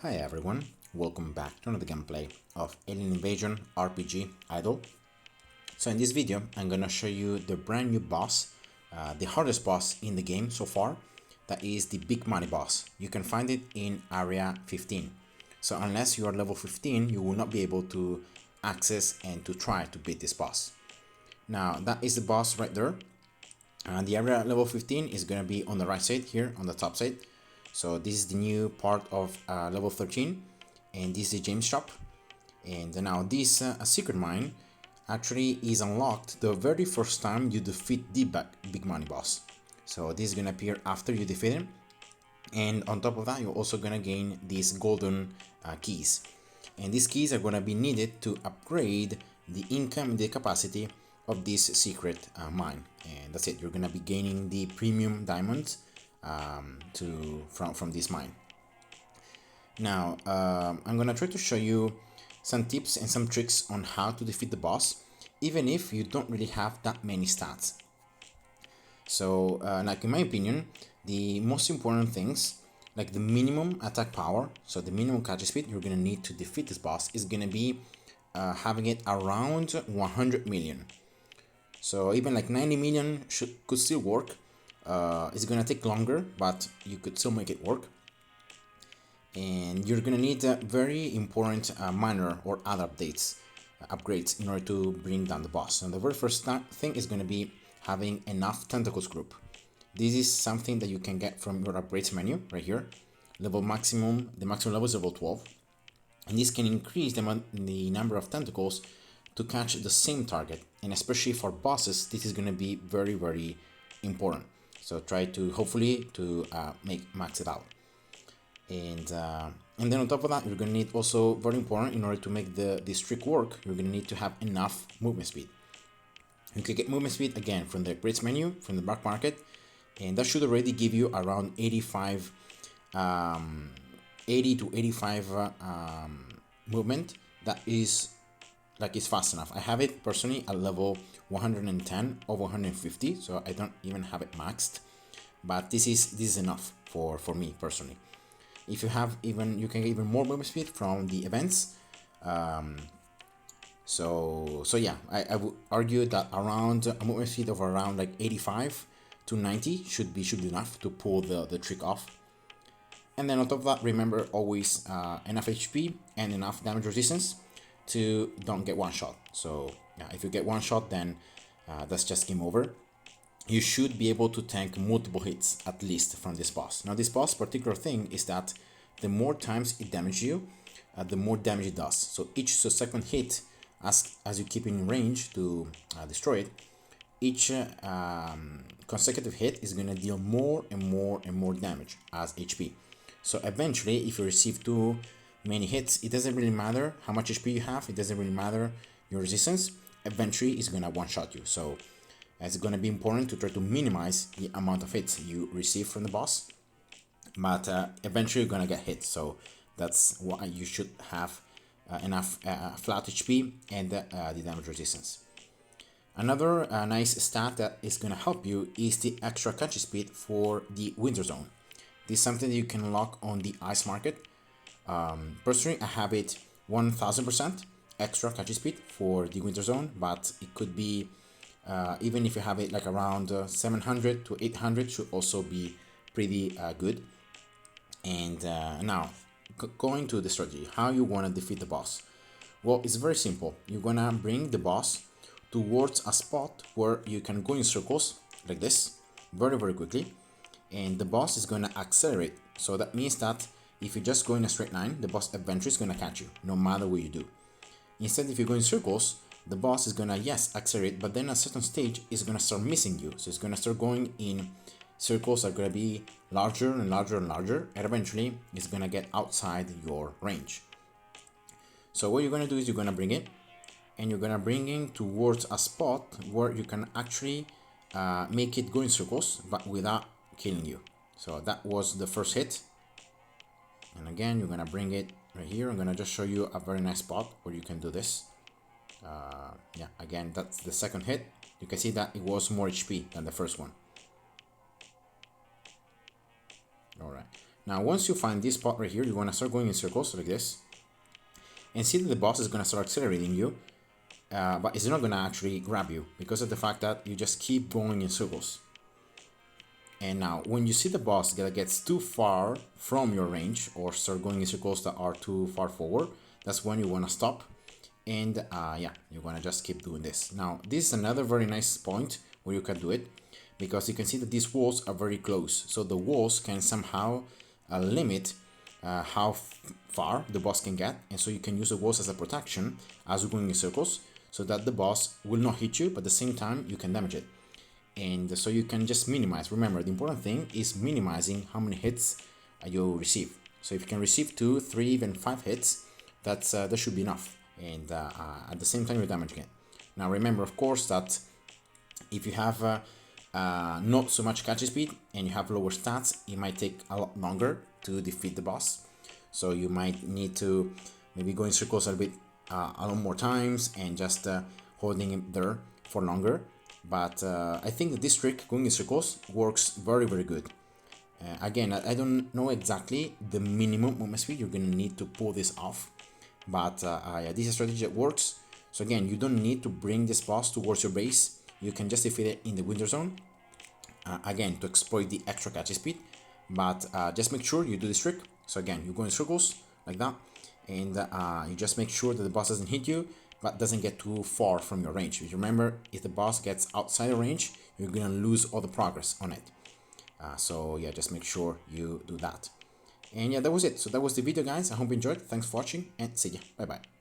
Hi everyone, welcome back to another gameplay of Alien Invasion RPG Idle. So in this video I'm gonna show you the brand new boss, the hardest boss in the game so far. That is the Big Money boss. You can find it in area 15. So unless you are level 15 you will not be able to access and to try to beat this boss. Now that is the boss right there. The area level 15 is gonna be on the right side here on the top side. So this is the new part of level 13, and this is the James shop. And now this secret mine actually is unlocked the very first time you defeat the Big Money boss. So this is gonna appear after you defeat him, and on top of that you're also gonna gain these golden keys. And these keys are gonna be needed to upgrade the income and the capacity of this secret mine. And that's it, you're gonna be gaining the premium diamonds from this mine. Now I'm gonna try to show you some tips and some tricks on how to defeat the boss, even if you don't really have that many stats. So like in my opinion, the most important things, like the minimum attack power, so the minimum catch speed you're gonna need to defeat this boss is gonna be having it around 100 million. So even like 90 million could still work. It's gonna take longer, but you could still make it work. And you're gonna need very important minor or other upgrades in order to bring down the boss. And the very first thing is gonna be having enough tentacles group. This is something that you can get from your upgrades menu right here. The maximum level is level 12, and this can increase the number of tentacles to catch the same target. And especially for bosses, this is gonna be very important. So try to hopefully to max it out. And then on top of that, you're gonna need also very important in order to make this trick work. You're gonna need to have enough movement speed. You can get movement speed again from the upgrades menu, from the black market, and that should already give you around 80 to 85 movement. That is fast enough. I have it personally at level 110 or 150, so I don't even have it maxed, but this is enough for me personally. If you have you can get even more movement speed from the events. So yeah, I would argue that around a movement speed of around like 85 to 90 should be enough to pull the trick off. And then on top of that, remember always enough HP and enough damage resistance to don't get one shot. So yeah, if you get one shot, then that's just game over. You should be able to tank multiple hits at least from this boss. Now this boss particular thing is that the more times it damages you, the more damage it does. So each subsequent hit, as you keep in range to destroy it, each consecutive hit is going to deal more and more damage as HP. So eventually, if you receive too many hits, it doesn't really matter how much HP you have, it doesn't really matter your resistance, eventually it's gonna one-shot you. So it's gonna be important to try to minimize the amount of hits you receive from the boss, but eventually you're gonna get hit. So that's why you should have enough flat HP and the damage resistance. Another nice stat that is gonna help you is the extra catch speed for the Winter Zone. This is something that you can unlock on the Ice Market. Personally, I have it 1000% extra catch speed for the Winter Zone, but it could be even if you have it like around 700 to 800 should also be pretty good. And now going to the strategy, how you want to defeat the boss. Well, it's very simple. You're gonna bring the boss towards a spot where you can go in circles like this very quickly, and the boss is gonna accelerate. So that means that if you just go in a straight line, the boss eventually is gonna catch you, no matter what you do. Instead, if you go in circles, the boss is gonna, yes, accelerate, but then at a certain stage, it's gonna start missing you. So it's gonna start going in circles that are gonna be larger and larger, and eventually it's gonna get outside your range. So what you're gonna do is you're gonna bring it, and you're gonna bring it towards a spot where you can actually make it go in circles, but without killing you. So that was the first hit. And again, you're gonna bring it right here. I'm gonna just show you a very nice spot where you can do this. Yeah, again, that's the second hit. You can see that it was more HP than the first one. All right. Now, once you find this spot right here, you want to start going in circles like this, and see that the boss is going to start accelerating you, but it's not going to actually grab you because of the fact that you just keep going in circles. And now, when you see the boss that gets too far from your range or start going in circles that are too far forward, that's when you want to stop. And yeah, you're going to just keep doing this. Now, this is another very nice point where you can do it, because you can see that these walls are very close. So the walls can somehow limit how far the boss can get. And so you can use the walls as a protection as you're going in circles, so that the boss will not hit you, but at the same time, you can damage it. And so you can just minimize. Remember, the important thing is minimizing how many hits you receive. So if you can receive 2, 3, even 5 hits, that should be enough. And at the same time, you're damaging it. Now remember, of course, that if you have not so much catch speed and you have lower stats, it might take a lot longer to defeat the boss. So you might need to maybe go in circles a lot more times and just holding him there for longer. But I think that this trick, going in circles, works very, very good. Again, I don't know exactly the minimum movement speed you're going to need to pull this off. But yeah, this is a strategy that works. So again, you don't need to bring this boss towards your base. You can just defeat it in the Winter Zone. Again, to exploit the extra catch speed. But just make sure you do this trick. So again, you go in circles like that. And you just make sure that the boss doesn't hit you, but doesn't get too far from your range. Because remember, if the boss gets outside the range, you're gonna lose all the progress on it. So yeah, just make sure you do that. And yeah, that was it. So that was the video, guys. I hope you enjoyed. Thanks for watching, and see ya. Bye bye.